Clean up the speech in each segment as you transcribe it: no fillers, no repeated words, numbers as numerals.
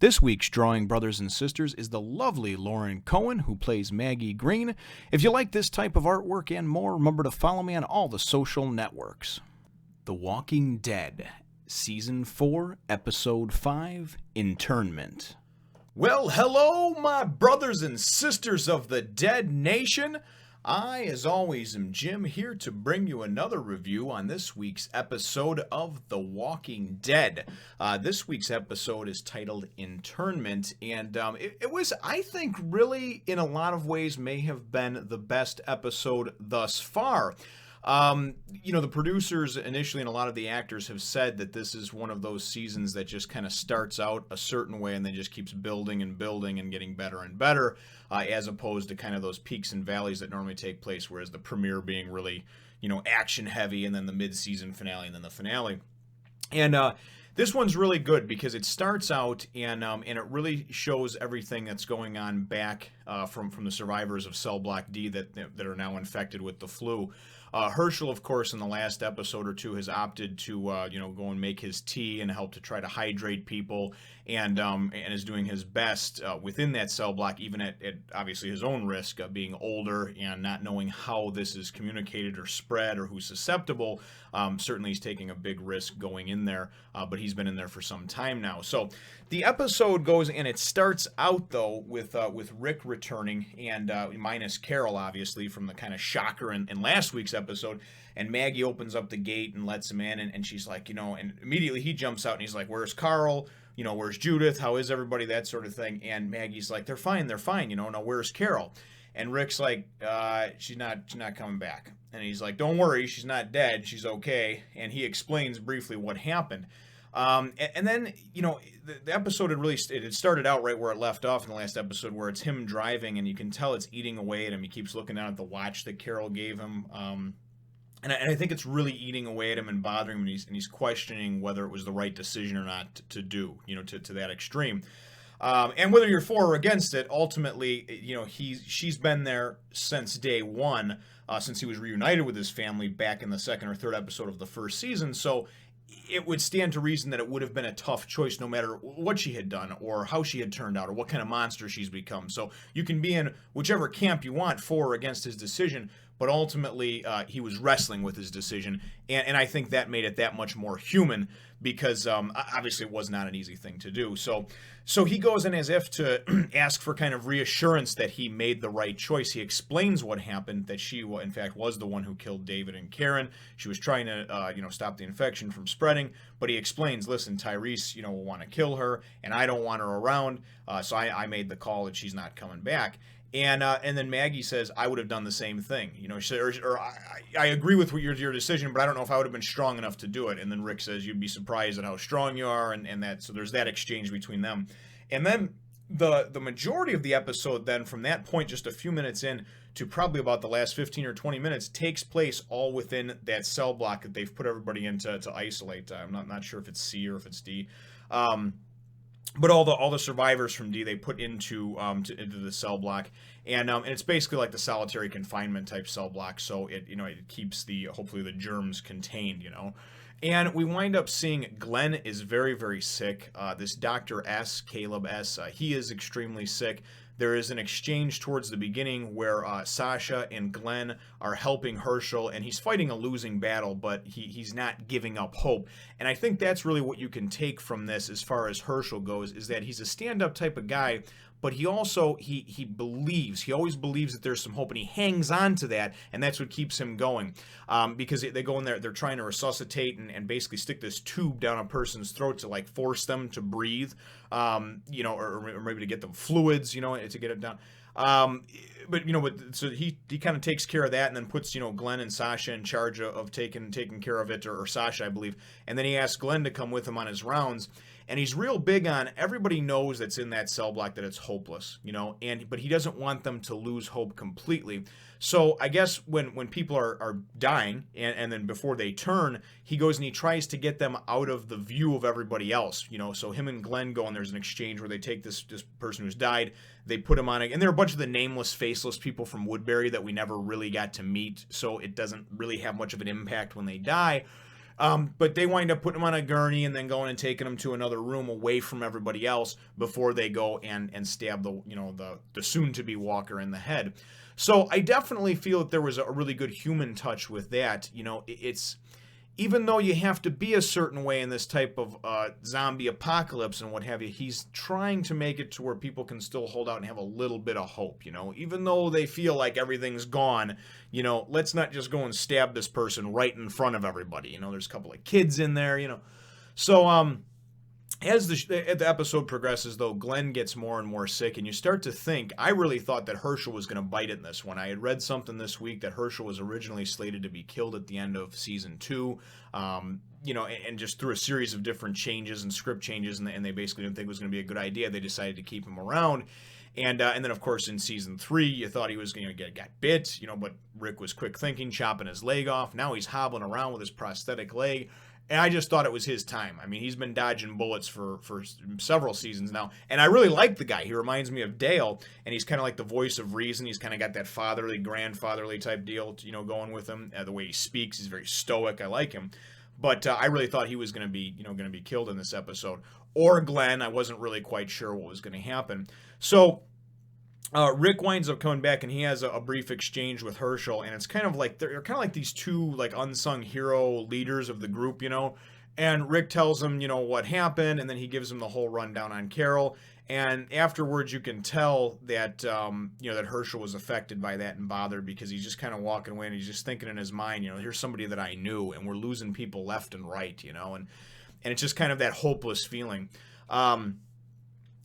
This week's Drawing Brothers and Sisters is the lovely Lauren Cohen, who plays Maggie Green. If you like this type of artwork and more, remember to follow me on all the social networks. The Walking Dead, Season 4, Episode 5, Internment. Well, hello, my brothers and sisters of the Dead Nation. I, as always, am Jim, here to bring you another review on this week's episode of The Walking Dead. This week's episode is titled Internment, and it was, I think, really, in a lot of ways, may have been the best episode thus far. The producers initially and a lot of the actors have said that this is one of those seasons that just kind of starts out a certain way and then just keeps building and building and getting better and better, as opposed to kind of those peaks and valleys that normally take place, whereas the premiere being really, action heavy, and then the mid-season finale and then the finale. And this one's really good because it starts out and it really shows everything that's going on back from the survivors of Cell Block D that are now infected with the flu. Hershel, of course, in the last episode or two has opted to go and make his tea and help to try to hydrate people, and is doing his best within that cell block, even at obviously his own risk of being older and not knowing how this is communicated or spread or who's susceptible. Certainly he's taking a big risk going in there, but he's been in there for some time now. So the episode goes, and it starts out though with Rick returning, and minus Carol, obviously, from the kind of shocker in last week's episode. And Maggie opens up the gate and lets him in, and she's like, and immediately he jumps out and he's like, "Where's Carl? Where's Judith? How is everybody?" That sort of thing. And Maggie's like, "They're fine. Now where's Carol?" And Rick's like, she's not coming back." And he's like, "Don't worry, she's not dead. She's okay." And he explains briefly what happened. And then, the episode had started out right where it left off in the last episode, where it's him driving, and you can tell it's eating away at him. He keeps looking down at the watch that Carol gave him. And I think it's really eating away at him and bothering him, and he's questioning whether it was the right decision or not to do, to that extreme. And whether you're for or against it, ultimately, she's been there since day one, since he was reunited with his family back in the second or third episode of the first season. So it would stand to reason that it would have been a tough choice no matter what she had done or how she had turned out or what kind of monster she's become. So you can be in whichever camp you want for or against his decision, but ultimately he was wrestling with his decision, and I think that made it that much more human because obviously it was not an easy thing to do. So he goes in as if to ask for kind of reassurance that he made the right choice. He explains what happened, that she, in fact, was the one who killed David and Karen. She was trying to, stop the infection from spreading, but he explains, listen, Tyrese, will want to kill her, and I don't want her around, so I made the call that she's not coming back. And then Maggie says, "I would have done the same thing." She said, I agree with your decision, but I don't know if I would have been strong enough to do it. And then Rick says, "You'd be surprised at how strong you are," and that. So there's that exchange between them. And then the majority of the episode then, from that point, just a few minutes in to probably about the last 15 or 20 minutes, takes place all within that cell block that they've put everybody into to isolate. I'm not sure if it's C or if it's D. But all the survivors from D they put into the cell block, and it's basically like the solitary confinement type cell block. So it keeps hopefully the germs contained. And we wind up seeing Glenn is very, very sick. This Dr. S, Caleb S, he is extremely sick. There is an exchange towards the beginning where Sasha and Glenn are helping Hershel, and he's fighting a losing battle, but he's not giving up hope. And I think that's really what you can take from this as far as Hershel goes, is that he's a stand-up type of guy, but he also, he always believes that there's some hope, and he hangs on to that, and that's what keeps him going. Because they go in there, they're trying to resuscitate and basically stick this tube down a person's throat to like force them to breathe, or maybe to get them fluids, to get it down. So he kind of takes care of that, and then puts, Glenn and Sasha in charge of taking care of it, or Sasha, I believe. And then he asks Glenn to come with him on his rounds. And he's real big on, everybody knows that's in that cell block that it's hopeless, but he doesn't want them to lose hope completely. So I guess when people are dying, and then before they turn, he goes and he tries to get them out of the view of everybody else, so him and Glenn go, and there's an exchange where they take this person who's died, they put him on it, and there are a bunch of the nameless, faceless people from Woodbury that we never really got to meet, so it doesn't really have much of an impact when they die. But they wind up putting him on a gurney and then going and taking him to another room away from everybody else before they go and stab the soon-to-be Walker in the head. So I definitely feel that there was a really good human touch with that. It's even though you have to be a certain way in this type of zombie apocalypse and what have you, he's trying to make it to where people can still hold out and have a little bit of hope, even though they feel like everything's gone, let's not just go and stab this person right in front of everybody. There's a couple of kids in there, So, as the episode progresses, though, Glenn gets more and more sick, and you start to think, I really thought that Hershel was going to bite in this one. I had read something this week that Hershel was originally slated to be killed at the end of season 2, and just through a series of different changes and script changes, and they basically didn't think it was going to be a good idea. They decided to keep him around. And then, of course, in season 3, you thought he was going to get bit, but Rick was quick thinking, chopping his leg off. Now he's hobbling around with his prosthetic leg. And I just thought it was his time. I mean, he's been dodging bullets for several seasons now. And I really like the guy. He reminds me of Dale, and he's kind of like the voice of reason. He's kind of got that fatherly, grandfatherly type deal, going with him. The way he speaks, he's very stoic. I like him. But I really thought he was going to be killed in this episode. Or Glenn. I wasn't really quite sure what was going to happen. So Rick winds up coming back, and he has a brief exchange with Hershel, and it's kind of like they're kind of like these two like unsung hero leaders of the group, And Rick tells him, what happened, and then he gives him the whole rundown on Carol. And afterwards, you can tell that that Hershel was affected by that and bothered, because he's just kind of walking away and he's just thinking in his mind, here's somebody that I knew, and we're losing people left and right, and it's just kind of that hopeless feeling.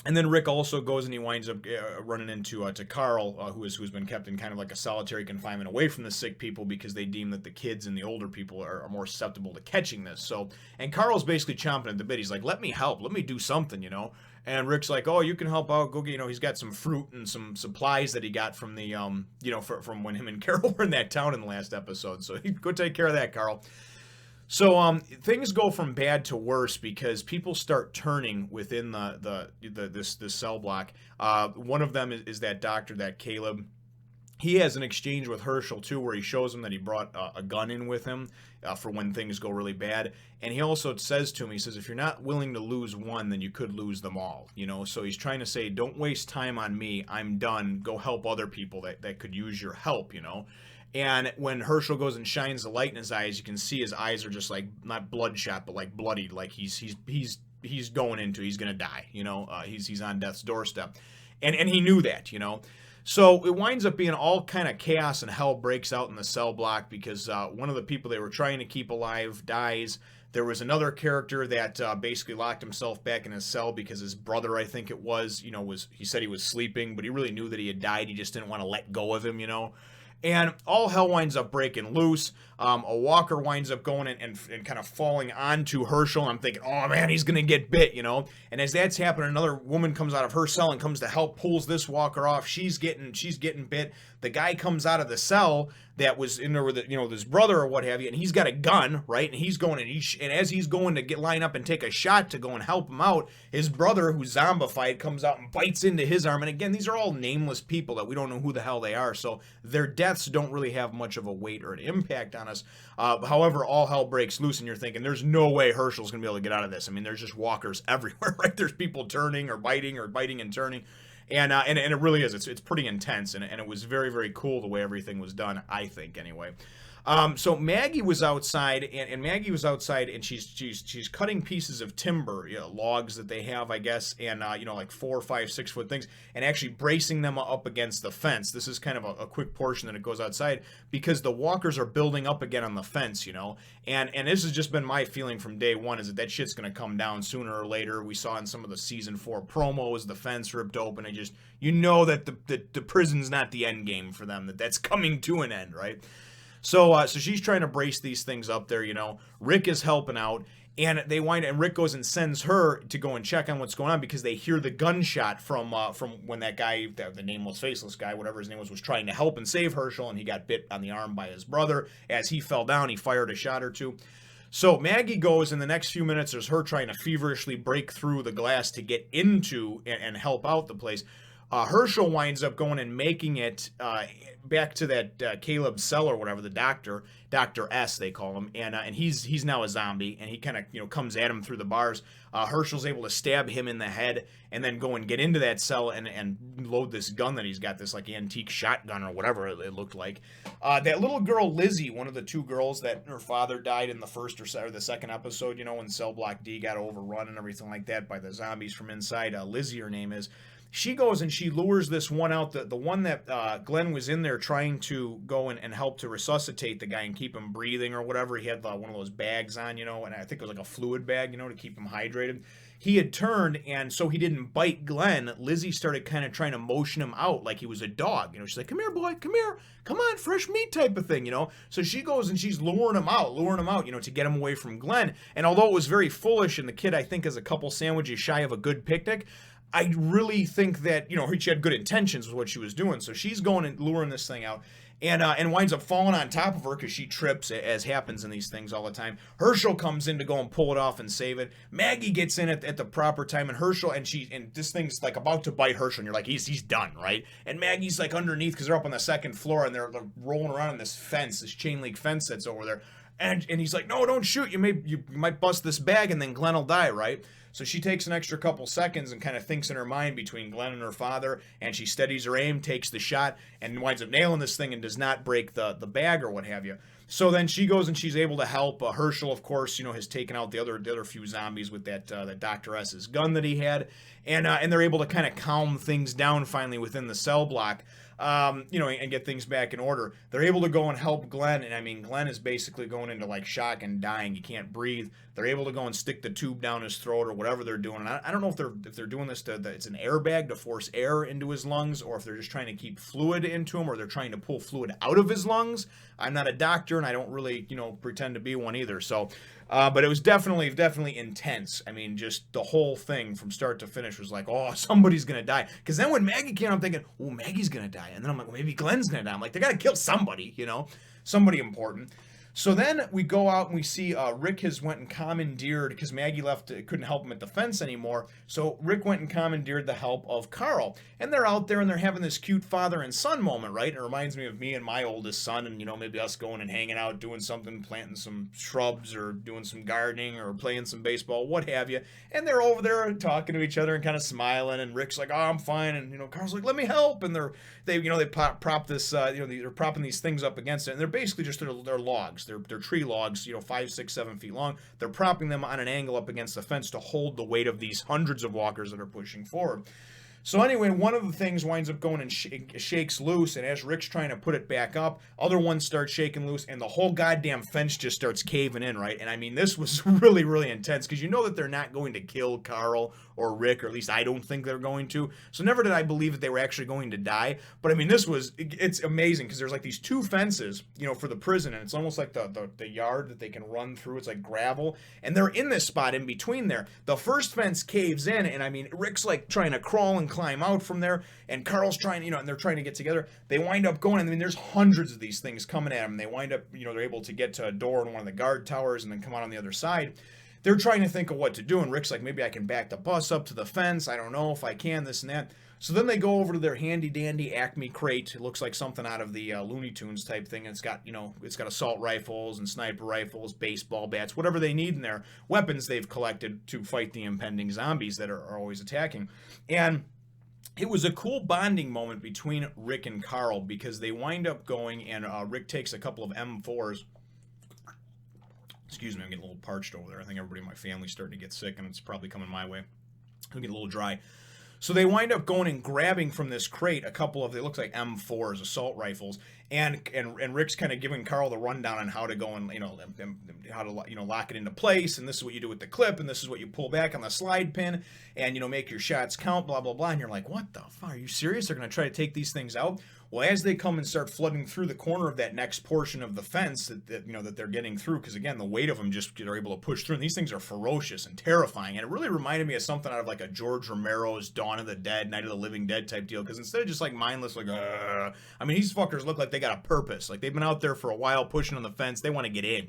And then Rick also goes and he winds up running into to Carl, who's been kept in kind of like a solitary confinement away from the sick people, because they deem that the kids and the older people are more susceptible to catching this. So, and Carl's basically chomping at the bit. He's like, let me help. Let me do something, And Rick's like, oh, you can help out. Go get, he's got some fruit and some supplies that he got from the, from when him and Carol were in that town in the last episode. So go take care of that, Carl. So things go from bad to worse, because people start turning within this cell block. One of them is that doctor, that Caleb. He has an exchange with Hershel too, where he shows him that he brought a gun in with him for when things go really bad. And he also says to him, he says, if you're not willing to lose one, then you could lose them all. So he's trying to say, don't waste time on me. I'm done. Go help other people that could use your help. And when Hershel goes and shines the light in his eyes, you can see his eyes are just like not bloodshot, but like bloodied, like he's going into, he's gonna die, he's on death's doorstep, and he knew that, So it winds up being all kind of chaos, and hell breaks out in the cell block, because one of the people they were trying to keep alive dies. There was another character that basically locked himself back in his cell because his brother, I think it was, he said he was sleeping, but he really knew that he had died. He just didn't want to let go of him, And all hell winds up breaking loose. A walker winds up going and kind of falling onto Hershel. And I'm thinking, oh man, he's going to get bit, And as that's happening, another woman comes out of her cell and comes to help, pulls this walker off. She's getting bit. The guy comes out of the cell that was in there with, with his brother or what have you, and he's got a gun, right? And he's going and as he's going to line up and take a shot to go and help him out, his brother, who's zombified, comes out and bites into his arm. And again, these are all nameless people that we don't know who the hell they are, so their deaths don't really have much of a weight or an impact on us. However, all hell breaks loose, and you're thinking, there's no way Hershel's going to be able to get out of this. I mean, there's just walkers everywhere, right? There's people turning or biting and turning. And it really is. It's pretty intense, and it was very, very cool the way everything was done, I think, anyway. So Maggie was outside, and Maggie was outside, and she's cutting pieces of timber, logs that they have, I guess, and like 4, 5, 6 foot things, and actually bracing them up against the fence. This is kind of a quick portion that it goes outside, because the walkers are building up again on the fence, and this has just been my feeling from day one, is that shit's going to come down sooner or later. We saw in some of the season 4 promos, the fence ripped open, and just, that the prison's not the end game for them, that's coming to an end, right? So she's trying to brace these things up there, Rick is helping out, and and Rick goes and sends her to go and check on what's going on, because they hear the gunshot from when that guy, the nameless, faceless guy, whatever his name was trying to help and save Hershel, and he got bit on the arm by his brother. As he fell down, he fired a shot or two. So Maggie goes, in the next few minutes, there's her trying to feverishly break through the glass to get into and help out the place. Hershel winds up going and making it back to that Caleb's cell or whatever, the doctor, Dr. S they call him, and he's now a zombie, and he kind of comes at him through the bars. Hershel's able to stab him in the head and then go and get into that cell and load this gun that he's got, this like antique shotgun or whatever it looked like. That little girl Lizzie, one of the two girls that her father died in the first or the second episode, when Cell Block D got overrun and everything like that by the zombies from inside, Lizzie her name is. She goes and she lures this one out, the one that Glenn was in there trying to go and help to resuscitate the guy and keep him breathing or whatever. He had one of those bags on, and I think it was like a fluid bag, to keep him hydrated. He had turned, and so he didn't bite Glenn. Lizzie started kind of trying to motion him out like he was a dog. She's like, come here, boy, come here. Come on, fresh meat type of thing, So she goes and she's luring him out, to get him away from Glenn. And although it was very foolish, and the kid, I think, is a couple sandwiches shy of a good picnic, I really think that, she had good intentions with what she was doing. So she's going and luring this thing out and winds up falling on top of her because she trips, as happens in these things all the time. Hershel comes in to go and pull it off and save it. Maggie gets in at the proper time, and Hershel, and this thing's like about to bite Hershel, and you're like, he's done, right? And Maggie's like underneath because they're up on the second floor, and they're rolling around on this fence, this chain link fence that's over there. And he's like, no, don't shoot. You might bust this bag, and then Glenn will die, right? So she takes an extra couple seconds and kind of thinks in her mind between Glenn and her father, and she steadies her aim, takes the shot, and winds up nailing this thing and does not break the bag or what have you. So then she goes and she's able to help. Hershel, of course, has taken out the other few zombies with that Dr. S's gun that he had, and they're able to kind of calm things down finally within the cell block. And get things back in order. They're able to go and help Glenn, and Glenn is basically going into like shock and dying. He can't breathe. They're able to go and stick the tube down his throat or whatever they're doing. And I don't know if they're doing this it's an airbag to force air into his lungs, or if they're just trying to keep fluid into him, or they're trying to pull fluid out of his lungs. I'm not a doctor, and I don't really pretend to be one either. So. But it was definitely intense. Just the whole thing from start to finish was like, oh, somebody's going to die. Because then when Maggie came, I'm thinking, oh, Maggie's going to die. And then I'm like, well, maybe Glenn's going to die. I'm like, they got to kill somebody, somebody important. So then we go out and we see Rick has went and commandeered, because Maggie left, couldn't help him at the fence anymore. So Rick went and commandeered the help of Carl. And they're out there and they're having this cute father and son moment, right? It reminds me of me and my oldest son, and maybe us going and hanging out, doing something, planting some shrubs or doing some gardening or playing some baseball, what have you. And they're over there talking to each other and kind of smiling, and Rick's like, oh, I'm fine. And Carl's like, let me help. And they prop this, they're propping these things up against it, and they're basically just they're logs. They're tree logs, 5, 6, 7 feet long. They're propping them on an angle up against the fence to hold the weight of these hundreds of walkers that are pushing forward. So anyway, one of the things winds up going and shakes loose, and as Rick's trying to put it back up, other ones start shaking loose, and the whole goddamn fence just starts caving in, right? And this was really, really intense, because that they're not going to kill Carl or Rick, or at least I don't think they're going to. So never did I believe that they were actually going to die. But it's amazing, because there's like these two fences, for the prison, and it's almost like the yard that they can run through. It's like gravel, and they're in this spot in between there. The first fence caves in, and Rick's like trying to crawl and climb out from there, and Carl's trying, and they're trying to get together. They wind up going, there's hundreds of these things coming at them. They wind up, they're able to get to a door in one of the guard towers and then come out on the other side. They're trying to think of what to do, and Rick's like, maybe I can back the bus up to the fence. I don't know if I can, this and that. So then they go over to their handy-dandy Acme crate. It looks like something out of the Looney Tunes type thing. It's got, it's got assault rifles and sniper rifles, baseball bats, whatever they need in there. Weapons they've collected to fight the impending zombies that are always attacking. And it was a cool bonding moment between Rick and Carl, because they wind up going, and Rick takes a couple of M4s. Excuse me, I'm getting a little parched over there. I think everybody in my family's starting to get sick, and it's probably coming my way. I'll get a little dry. So they wind up going and grabbing from this crate a couple of, it looks like M4s, assault rifles, and Rick's kind of giving Carl the rundown on how to go and, how to, lock it into place, and this is what you do with the clip, and this is what you pull back on the slide pin, and, make your shots count, blah, blah, blah, and you're like, what the fuck, are you serious? They're going to try to take these things out? Well, as they come and start flooding through the corner of that next portion of the fence that they're getting through, because again, the weight of them just they're able to push through, and these things are ferocious and terrifying, and it really reminded me of something out of like a George Romero's Dawn of the Dead, Night of the Living Dead type deal, because instead of just like mindless, like, these fuckers look like they got a purpose, like they've been out there for a while pushing on the fence, they want to get in,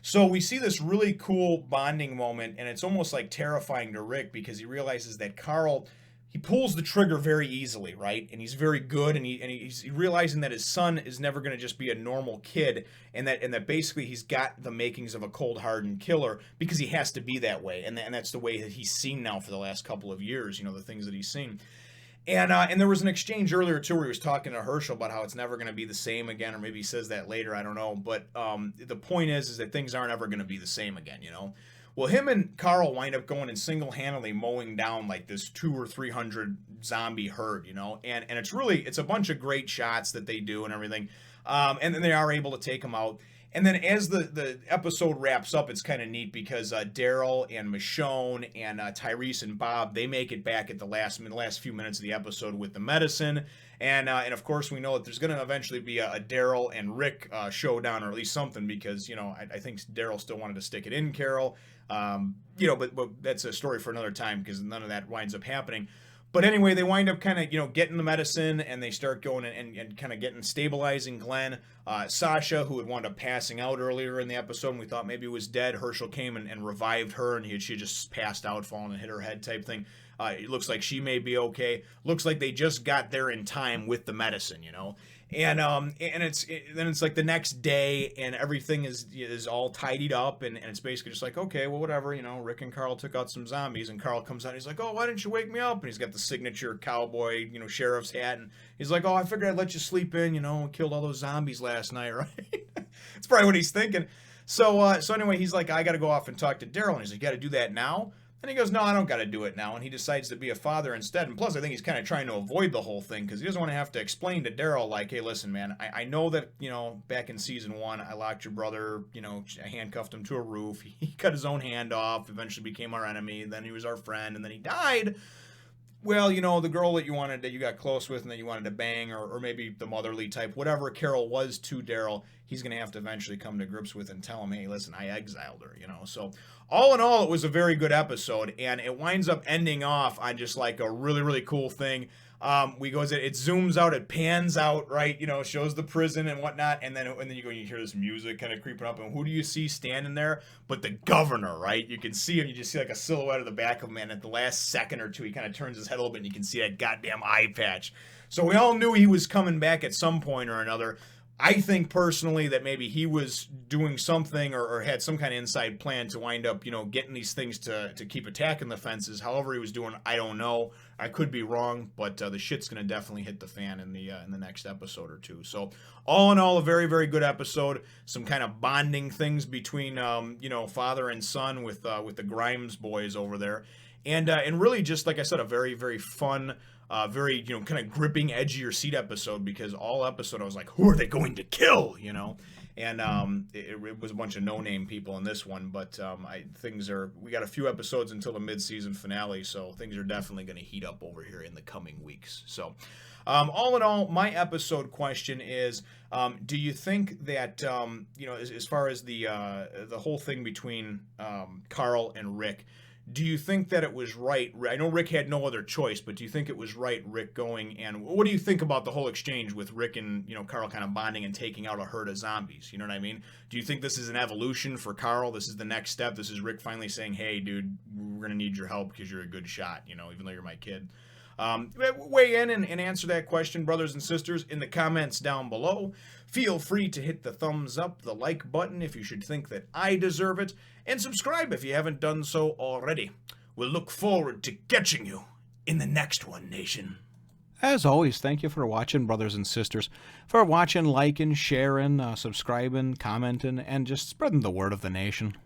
So we see this really cool bonding moment, and it's almost like terrifying to Rick, because he realizes that Carl, he pulls the trigger very easily, right? And he's very good, and he's realizing that his son is never going to just be a normal kid, and that basically he's got the makings of a cold-hardened killer because he has to be that way, and that's the way that he's seen now for the last couple of years. You know, the things that he's seen. And there was an exchange earlier too where he was talking to Hershel about how it's never going to be the same again, or maybe he says that later, I don't know. But the point is that things aren't ever going to be the same again, you know. Well, him and Carl wind up going and single-handedly mowing down like this 200 or 300 zombie herd, you know, and it's a bunch of great shots that they do and everything, and then they are able to take them out. And then as the episode wraps up, it's kind of neat because Daryl and Michonne and Tyrese and Bob, they make it back at the last few minutes of the episode with the medicine. And of course, we know that there's going to eventually be a Daryl and Rick showdown, or at least something, because, you know, I think Daryl still wanted to stick it in Carol. You know, but that's a story for another time because none of that winds up happening. But anyway, they wind up kind of, you know, getting the medicine, and they start going and kind of stabilizing Glenn. Sasha, who had wound up passing out earlier in the episode, and we thought maybe was dead. Hershel came and revived her, and she just passed out, fallen and hit her head type thing. It looks like she may be okay. Looks like they just got there in time with the medicine, you know. And then it's like the next day, and everything is all tidied up, and it's basically just like, okay, well, whatever, you know, Rick and Carl took out some zombies, and Carl comes out, and he's like, oh, why didn't you wake me up? And he's got the signature cowboy, you know, sheriff's hat, and he's like, oh, I figured I'd let you sleep in, you know, killed all those zombies last night, right? It's probably what he's thinking. So anyway, he's like, I got to go off and talk to Daryl, and he's like, you got to do that now? And he goes, no, I don't got to do it now. And he decides to be a father instead. And plus, I think he's kind of trying to avoid the whole thing because he doesn't want to have to explain to Daryl, like, hey, listen, man, I know that, you know, back in season 1, I locked your brother, you know, I handcuffed him to a roof. He cut his own hand off, eventually became our enemy. Then he was our friend, and then he died. Well, you know, the girl that you got close with and that you wanted to bang, or maybe the motherly type, whatever Carol was to Daryl, he's going to have to eventually come to grips with and tell him, hey, listen, I exiled her, you know. So all in all, it was a very good episode, and it winds up ending off on just like a really, really cool thing. It zooms out, it pans out, right? You know, shows the prison and whatnot, and then you go and you hear this music kind of creeping up, and who do you see standing there? But the governor, right? You can see him, you just see like a silhouette of the back of him, and at the last second or two, he kind of turns his head a little bit, and you can see that goddamn eye patch. So we all knew he was coming back at some point or another. I think personally that maybe he was doing something or had some kind of inside plan to wind up, you know, getting these things to keep attacking the fences. However he was doing, I don't know. I could be wrong, but the shit's going to definitely hit the fan in the next episode or two. So all in all, a very, very good episode. Some kind of bonding things between, you know, father and son with the Grimes boys over there. And really just, like I said, a very, very fun, very, you know, kind of gripping, edge of your seat episode, because all episode I was like, who are they going to kill, you know? And it was a bunch of no-name people in this one, but we got a few episodes until the mid-season finale, so things are definitely going to heat up over here in the coming weeks. So all in all, my episode question is, do you think that, you know, as far as the whole thing between Carl and Rick, do you think that it was right? I know Rick had no other choice, but do you think it was right, Rick going, and what do you think about the whole exchange with Rick and, you know, Carl kind of bonding and taking out a herd of zombies? You know what I mean? Do you think this is an evolution for Carl? This is the next step? This is Rick finally saying, hey, dude, we're going to need your help because you're a good shot, you know, even though you're my kid. Weigh in and answer that question, brothers and sisters, in the comments down below. Feel free to hit the thumbs up, the like button if you should think that I deserve it, and subscribe if you haven't done so already. We'll look forward to catching you in the next one, nation. As always, thank you for watching, brothers and sisters, for watching, liking, sharing, subscribing, commenting, and just spreading the word of the nation.